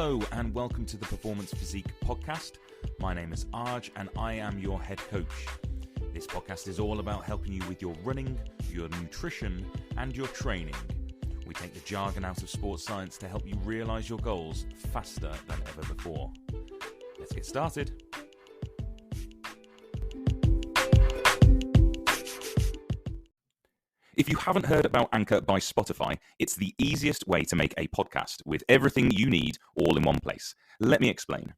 Hello and welcome to the Performance Physique podcast. My name is Arj and I am your head coach. This podcast is all about helping you with your running, your nutrition and your training. We take the jargon out of sports science to help you realise your goals faster than ever before. Let's get started. If you haven't heard about Anchor by Spotify, it's the easiest way to make a podcast with everything you need all in one place. Let me explain.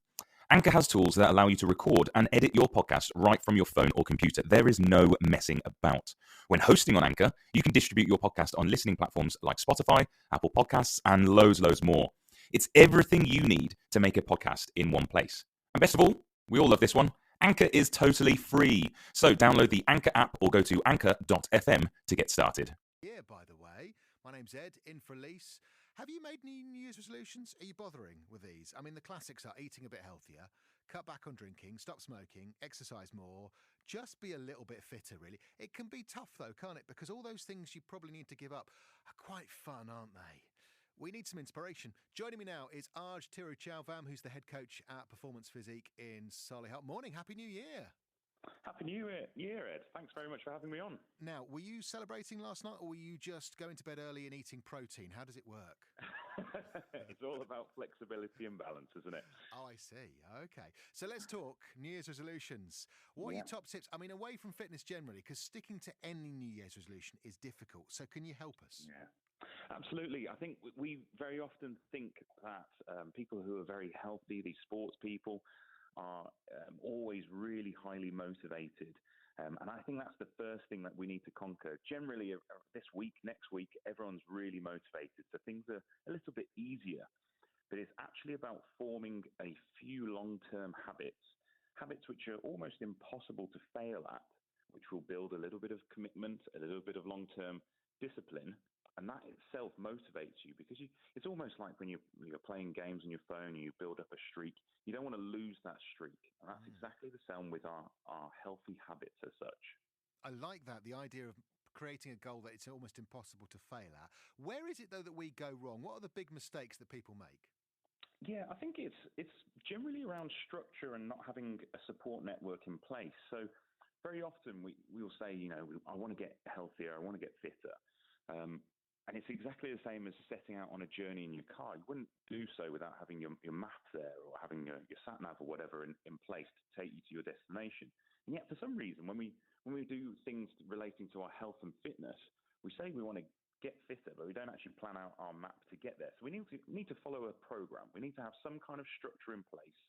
Anchor has tools that allow you to record and edit your podcast right from your phone or computer. There is no messing about. When hosting on Anchor, you can distribute your podcast on listening platforms like Spotify, Apple Podcasts, and loads more. It's everything you need to make a podcast in one place. And best of all, we all love this one, Anchor is totally free. So download the Anchor app or go to anchor.fm to get started. Yeah, by the way, my name's Ed, in for Elise. Have you made any New Year's resolutions? Are you bothering with these? I mean, the classics are eating a bit healthier, cut back on drinking, stop smoking, exercise more, just be a little bit fitter, really. It can be tough, though, can't it? Because all those things you probably need to give up are quite fun, aren't they? We need some inspiration. Joining me now is Arj Tiruchalvam, who's the head coach at Performance Physique in Solihull. Morning, Happy New Year. Happy New Year, Ed. Thanks very much for having me on. Now, were you celebrating last night or were you just going to bed early and eating protein? How does it work? It's all about flexibility and balance, isn't it? Oh, I see. Okay. So let's talk New Year's resolutions. What are your top tips? I mean, away from fitness generally, because sticking to any New Year's resolution is difficult. So can you help us? Yeah. Absolutely. I think we very often think that people who are very healthy, these sports people, are always really highly motivated. And I think that's the first thing that we need to conquer. Generally, this week, next week, everyone's really motivated. So things are a little bit easier. But it's actually about forming a few long-term habits which are almost impossible to fail at, which will build a little bit of commitment, a little bit of long-term discipline. And that itself motivates you because it's almost like when you're playing games on your phone, you build up a streak. You don't want to lose that streak. And that's exactly the same with our healthy habits as such. I like that, the idea of creating a goal that it's almost impossible to fail at. Where is it, though, that we go wrong? What are the big mistakes that people make? Yeah, I think it's generally around structure and not having a support network in place. So very often we'll say, I want to get healthier, I want to get fitter. And it's exactly the same as setting out on a journey in your car. You wouldn't do so without having your map there or having your sat-nav or whatever in place to take you to your destination. And yet, for some reason, when we do things relating to our health and fitness, we say we want to get fitter, but we don't actually plan out our map to get there. So we need to follow a program. We need to have some kind of structure in place,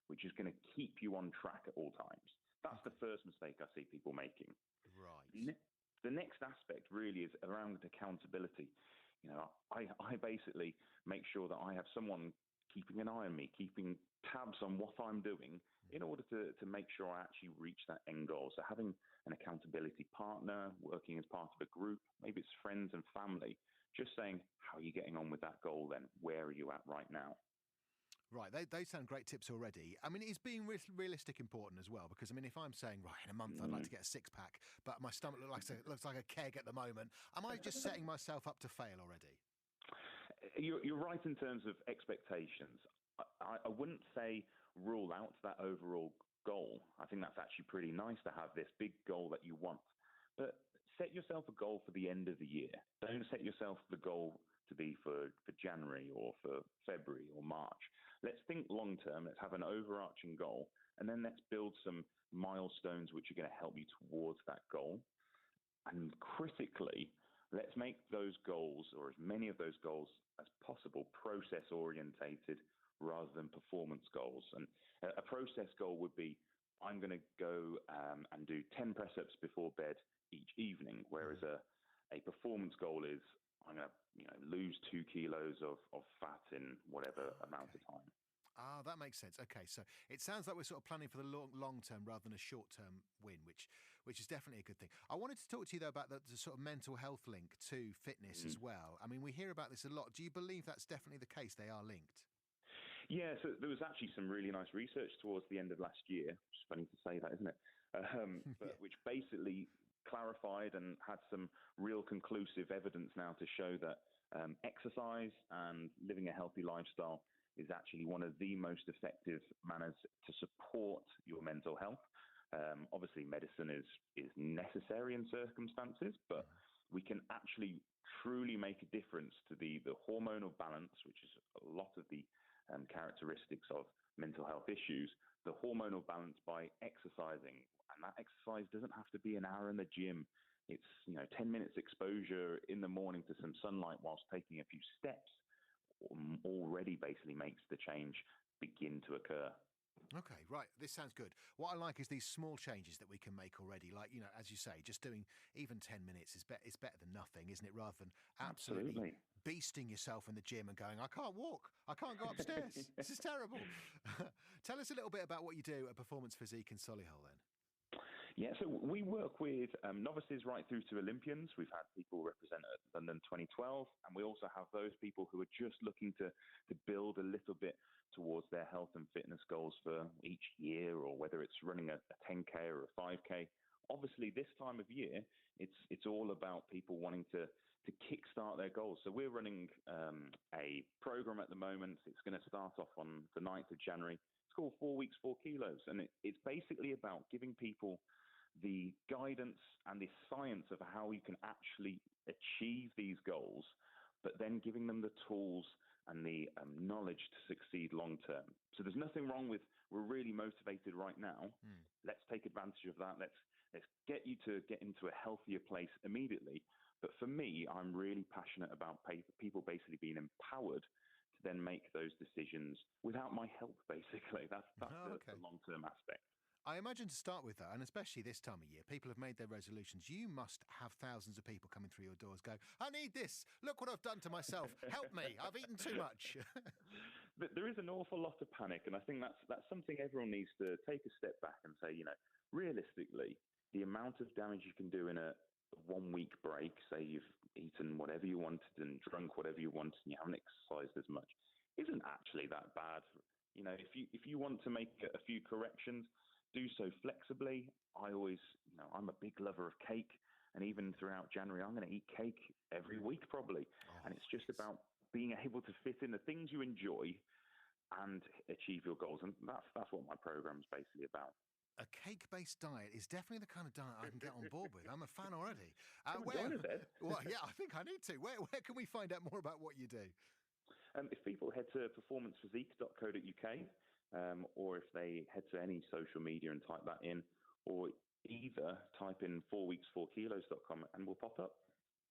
which is going to keep you on track at all times. That's the first mistake I see people making. Right. The next aspect really is around accountability. I basically make sure that I have someone keeping an eye on me, keeping tabs on what I'm doing in order to make sure I actually reach that end goal. So having an accountability partner, working as part of a group, maybe it's friends and family, just saying, how are you getting on with that goal then? Where are you at right now? Right, they sound great tips already. I mean, is being realistic important as well? Because, I mean, if I'm saying, right, in a month I'd like to get a six-pack, but my stomach looks like a keg at the moment, am I just setting myself up to fail already? You're right in terms of expectations. I wouldn't say rule out that overall goal. I think that's actually pretty nice to have this big goal that you want. But set yourself a goal for the end of the year. Don't set yourself the goal to be for January or for February or March. Let's think long term. Let's have an overarching goal, and then let's build some milestones which are going to help you towards that goal. And critically, let's make those goals, or as many of those goals as possible, process orientated rather than performance goals. And a process goal would be, I'm going to go and do 10 press-ups before bed each evening, whereas a performance goal is, I'm going to lose 2 kilos of fat in whatever amount of time. Ah, that makes sense. Okay, so it sounds like we're sort of planning for the long term rather than a short term win, which is definitely a good thing. I wanted to talk to you, though, about the sort of mental health link to fitness as well. I mean, we hear about this a lot. Do you believe that's definitely the case? They are linked? Yeah, so there was actually some really nice research towards the end of last year. It's funny to say that, isn't it? But which basically clarified and had some real conclusive evidence now to show that exercise and living a healthy lifestyle is actually one of the most effective manners to support your mental health. Obviously, medicine is necessary in circumstances, but we can actually truly make a difference to the hormonal balance, which is a lot of the characteristics of mental health issues, the hormonal balance by exercising. And that exercise doesn't have to be an hour in the gym. It's 10 minutes exposure in the morning to some sunlight whilst taking a few steps already basically makes the change begin to occur. Okay, right. This sounds good. What I like is these small changes that we can make already. Like, as you say, just doing even 10 minutes is better than nothing, isn't it? Rather than absolutely beasting yourself in the gym and going, I can't walk. I can't go upstairs. This is terrible. Tell us a little bit about what you do at Performance Physique in Solihull then. Yeah, so we work with novices right through to Olympians. We've had people represent at London 2012, and we also have those people who are just looking to build a little bit towards their health and fitness goals for each year, or whether it's running a 10K or a 5K. Obviously, this time of year, it's all about people wanting to kickstart their goals. So we're running a program at the moment. It's going to start off on the 9th of January. It's called 4 Weeks, 4 Kilos, and it's basically about giving people the guidance and the science of how you can actually achieve these goals, but then giving them the tools and the knowledge to succeed long term. So there's nothing wrong with, we're really motivated right now. Let's take advantage of that. Let's get you to get into a healthier place immediately. But for me, I'm really passionate about people basically being empowered to then make those decisions without my help, basically. That's the long-term aspect. I imagine to start with that, and especially this time of year, people have made their resolutions. You must have thousands of people coming through your doors going, I need this. Look what I've done to myself. Help me. I've eaten too much. But there is an awful lot of panic, and I think that's something everyone needs to take a step back and say, realistically, the amount of damage you can do in a 1 week break, say you've eaten whatever you wanted and drunk whatever you wanted and you haven't exercised as much, isn't actually that bad. If you want to make a few corrections, do so flexibly. I'm a big lover of cake, and even throughout January, I'm going to eat cake every week probably. And it's just about being able to fit in the things you enjoy and achieve your goals. And that's what my program's basically about. A cake-based diet is definitely the kind of diet I can get on board with. I'm a fan already. Join us, Ed. Well, yeah, I think I need to. Where can we find out more about what you do? If people head to performancephysique.co.uk, or if they head to any social media and type that in, or either type in 4weeks4kilos.com and we'll pop up.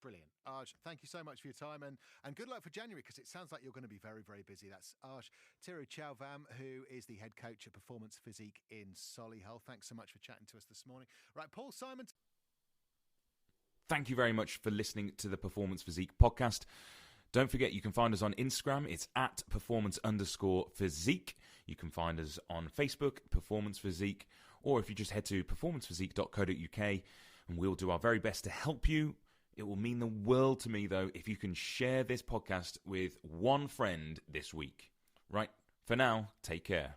Brilliant. Arj, thank you so much for your time, and good luck for January, because it sounds like you're going to be very, very busy. That's Arj Tiruchauvam, who is the head coach at Performance Physique in Solihull. Thanks so much for chatting to us this morning. Right, Paul Simon. Thank you very much for listening to the Performance Physique podcast. Don't forget, you can find us on Instagram. It's at performance_physique. You can find us on Facebook, Performance Physique, or if you just head to performancephysique.co.uk, and we'll do our very best to help you. It will mean the world to me, though, if you can share this podcast with one friend this week. Right, for now, take care.